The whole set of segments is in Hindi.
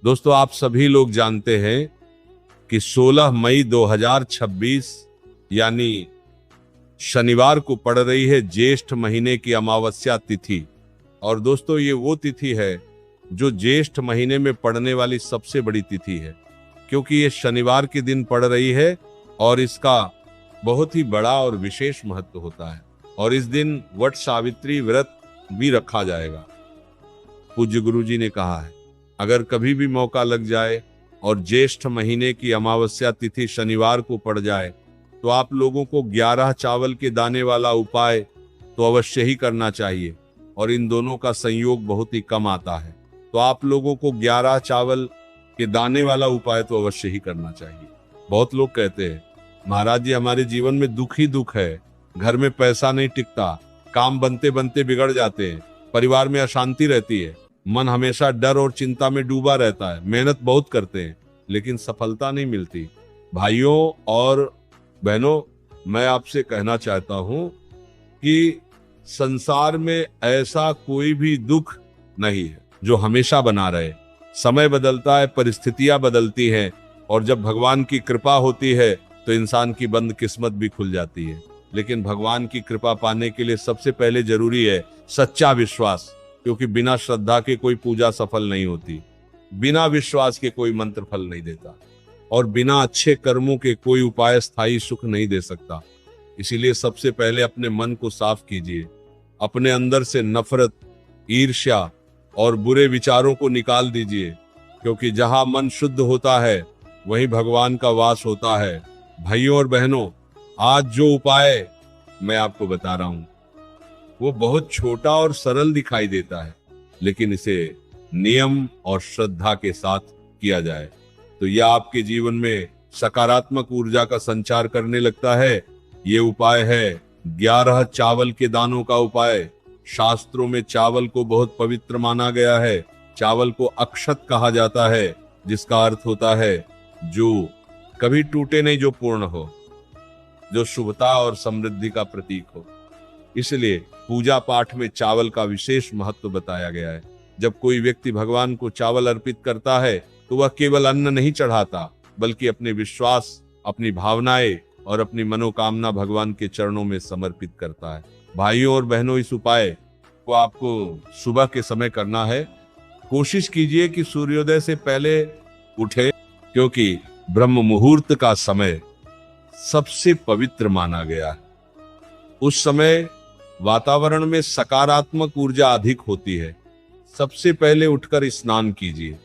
दोस्तों, आप सभी लोग जानते हैं कि 16 मई 2026 यानी शनिवार को पड़ रही है ज्येष्ठ महीने की अमावस्या तिथि। और दोस्तों, ये वो तिथि है जो ज्येष्ठ महीने में पड़ने वाली सबसे बड़ी तिथि है, क्योंकि ये शनिवार के दिन पड़ रही है और इसका बहुत ही बड़ा और विशेष महत्व होता है। और इस दिन वट सावित्री व्रत भी रखा जाएगा। पूज्य गुरु जी ने कहा है, अगर कभी भी मौका लग जाए और ज्येष्ठ महीने की अमावस्या तिथि शनिवार को पड़ जाए तो आप लोगों को 11 चावल के दाने वाला उपाय तो अवश्य ही करना चाहिए। और इन दोनों का संयोग बहुत ही कम आता है, तो आप लोगों को 11 चावल के दाने वाला उपाय तो अवश्य ही करना चाहिए। बहुत लोग कहते हैं, महाराज जी हमारे जीवन में दुख ही दुख है, घर में पैसा नहीं टिकता, काम बनते बनते बिगड़ जाते हैं, परिवार में अशांति रहती है, मन हमेशा डर और चिंता में डूबा रहता है, मेहनत बहुत करते हैं लेकिन सफलता नहीं मिलती। भाइयों और बहनों, मैं आपसे कहना चाहता हूं कि संसार में ऐसा कोई भी दुख नहीं है जो हमेशा बना रहे। समय बदलता है, परिस्थितियां बदलती हैं, और जब भगवान की कृपा होती है तो इंसान की बंद किस्मत भी खुल जाती है। लेकिन भगवान की कृपा पाने के लिए सबसे पहले जरूरी है सच्चा विश्वास, क्योंकि बिना श्रद्धा के कोई पूजा सफल नहीं होती, बिना विश्वास के कोई मंत्र फल नहीं देता, और बिना अच्छे कर्मों के कोई उपाय स्थायी सुख नहीं दे सकता। इसीलिए सबसे पहले अपने मन को साफ कीजिए, अपने अंदर से नफरत, ईर्ष्या और बुरे विचारों को निकाल दीजिए, क्योंकि जहां मन शुद्ध होता है वहीं भगवान का वास होता है। भाइयों और बहनों, आज जो उपाय मैं आपको बता रहा हूं वो बहुत छोटा और सरल दिखाई देता है, लेकिन इसे नियम और श्रद्धा के साथ किया जाए तो यह आपके जीवन में सकारात्मक ऊर्जा का संचार करने लगता है। ये उपाय है 11 चावल के दानों का उपाय। शास्त्रों में चावल को बहुत पवित्र माना गया है। चावल को अक्षत कहा जाता है, जिसका अर्थ होता है जो कभी टूटे नहीं, जो पूर्ण हो, जो शुभता और समृद्धि का प्रतीक हो। इसलिए पूजा पाठ में चावल का विशेष महत्व बताया गया है। जब कोई व्यक्ति भगवान को चावल अर्पित करता है तो वह केवल अन्न नहीं चढ़ाता, बल्कि अपने विश्वास, अपनी भावनाएं और अपनी मनोकामना भगवान के चरणों में समर्पित करता है। भाइयों और बहनों, इस उपाय को आपको सुबह के समय करना है। कोशिश कीजिए कि सूर्योदय से पहले उठे, क्योंकि ब्रह्म मुहूर्त का समय सबसे पवित्र माना गया है। उस समय वातावरण में सकारात्मक ऊर्जा अधिक होती है। सबसे पहले उठकर स्नान कीजिए,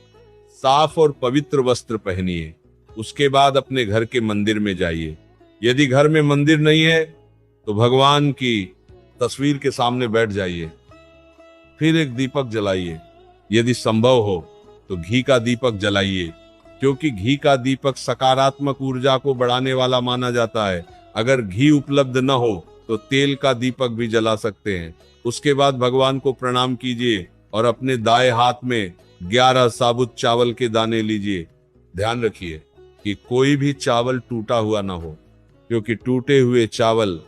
साफ और पवित्र वस्त्र पहनिए, उसके बाद अपने घर के मंदिर में जाइए। यदि घर में मंदिर नहीं है तो भगवान की तस्वीर के सामने बैठ जाइए, फिर एक दीपक जलाइए। यदि संभव हो तो घी का दीपक जलाइए, क्योंकि घी का दीपक सकारात्मक ऊर्जा को बढ़ाने वाला माना जाता है। अगर घी उपलब्ध न हो तो तेल का दीपक भी जला सकते हैं। उसके बाद भगवान को प्रणाम कीजिए और अपने दाएं हाथ में 11 साबुत चावल के दाने लीजिए। ध्यान रखिए कि कोई भी चावल टूटा हुआ ना हो, क्योंकि टूटे हुए चावल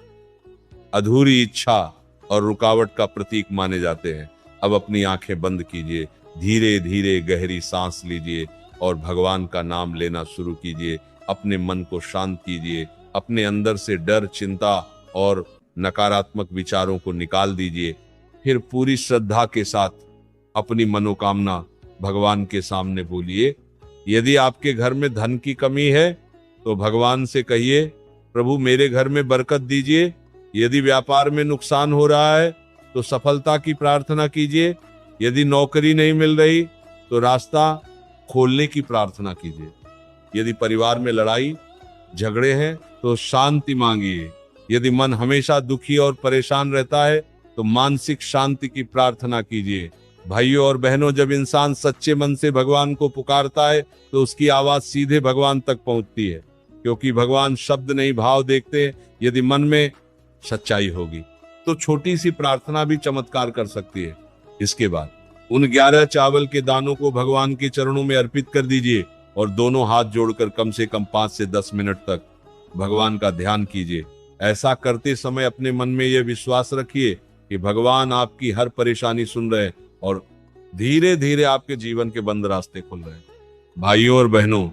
अधूरी इच्छा और रुकावट का प्रतीक माने जाते हैं। अब अपनी आंखें बंद कीजिए, धीरे धीरे गहरी सांस लीजिए और भगवान का नाम लेना शुरू कीजिए। अपने मन को शांत कीजिए, अपने अंदर से डर, चिंता और नकारात्मक विचारों को निकाल दीजिए। फिर पूरी श्रद्धा के साथ अपनी मनोकामना भगवान के सामने बोलिए। यदि आपके घर में धन की कमी है तो भगवान से कहिए, प्रभु मेरे घर में बरकत दीजिए। यदि व्यापार में नुकसान हो रहा है तो सफलता की प्रार्थना कीजिए। यदि नौकरी नहीं मिल रही तो रास्ता खोलने की प्रार्थना कीजिए। यदि परिवार में लड़ाई झगड़े हैं तो शांति मांगिए। यदि मन हमेशा दुखी और परेशान रहता है तो मानसिक शांति की प्रार्थना कीजिए। भाइयों और बहनों, जब इंसान सच्चे मन से भगवान को पुकारता है तो उसकी आवाज सीधे भगवान तक पहुंचती है, क्योंकि भगवान शब्द नहीं भाव देखते। यदि मन में सच्चाई होगी तो छोटी सी प्रार्थना भी चमत्कार कर सकती है। इसके बाद उन 11 चावल के दानों को भगवान के चरणों में अर्पित कर दीजिए और दोनों हाथ जोड़कर कम से कम 5 से 10 मिनट तक भगवान का ध्यान कीजिए। ऐसा करते समय अपने मन में यह विश्वास रखिए कि भगवान आपकी हर परेशानी सुन रहे हैं और धीरे धीरे आपके जीवन के बंद रास्ते खुल रहे हैं। भाइयों और बहनों,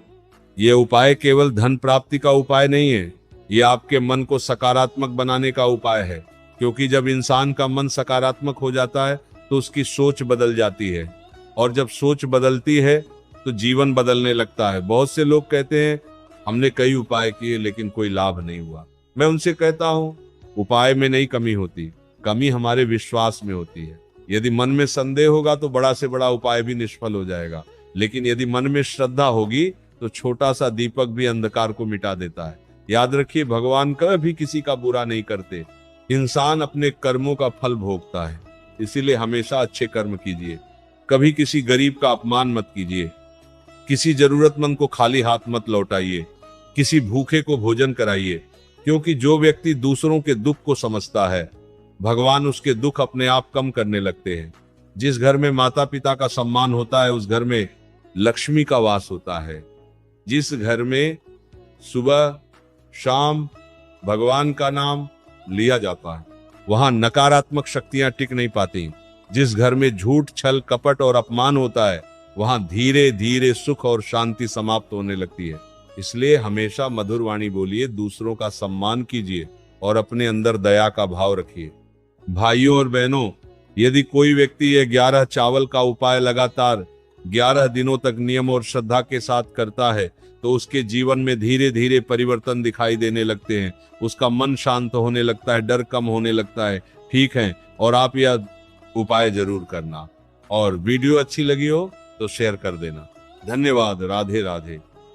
ये उपाय केवल धन प्राप्ति का उपाय नहीं है, ये आपके मन को सकारात्मक बनाने का उपाय है। क्योंकि जब इंसान का मन सकारात्मक हो जाता है तो उसकी सोच बदल जाती है, और जब सोच बदलती है तो जीवन बदलने लगता है। बहुत से लोग कहते हैं हमने कई उपाय किए लेकिन कोई लाभ नहीं हुआ। मैं उनसे कहता हूं, उपाय में नहीं कमी होती, कमी हमारे विश्वास में होती है। यदि मन में संदेह होगा तो बड़ा से बड़ा उपाय भी निष्फल हो जाएगा, लेकिन यदि मन में श्रद्धा होगी तो छोटा सा दीपक भी अंधकार को मिटा देता है। याद रखिए, भगवान कभी किसी का बुरा नहीं करते, इंसान अपने कर्मों का फल भोगता है। इसीलिए हमेशा अच्छे कर्म कीजिए, कभी किसी गरीब का अपमान मत कीजिए, किसी जरूरतमंद को खाली हाथ मत लौटाइए, किसी भूखे को भोजन कराइए। क्योंकि जो व्यक्ति दूसरों के दुख को समझता है, भगवान उसके दुख अपने आप कम करने लगते हैं। जिस घर में माता पिता का सम्मान होता है उस घर में लक्ष्मी का वास होता है। जिस घर में सुबह शाम भगवान का नाम लिया जाता है वहां नकारात्मक शक्तियां टिक नहीं पाती। जिस घर में झूठ, छल, कपट और अपमान होता है वहां धीरे धीरे सुख और शांति समाप्त होने लगती है। इसलिए हमेशा मधुर वाणी बोलिए, दूसरों का सम्मान कीजिए और अपने अंदर दया का भाव रखिए। भाइयों और बहनों, यदि कोई व्यक्ति ये 11 चावल का उपाय लगातार 11 दिनों तक नियम और श्रद्धा के साथ करता है तो उसके जीवन में धीरे धीरे परिवर्तन दिखाई देने लगते हैं। उसका मन शांत होने लगता है, डर कम होने लगता है। ठीक है, और आप यह उपाय जरूर करना, और वीडियो अच्छी लगी हो तो शेयर कर देना। धन्यवाद। राधे राधे।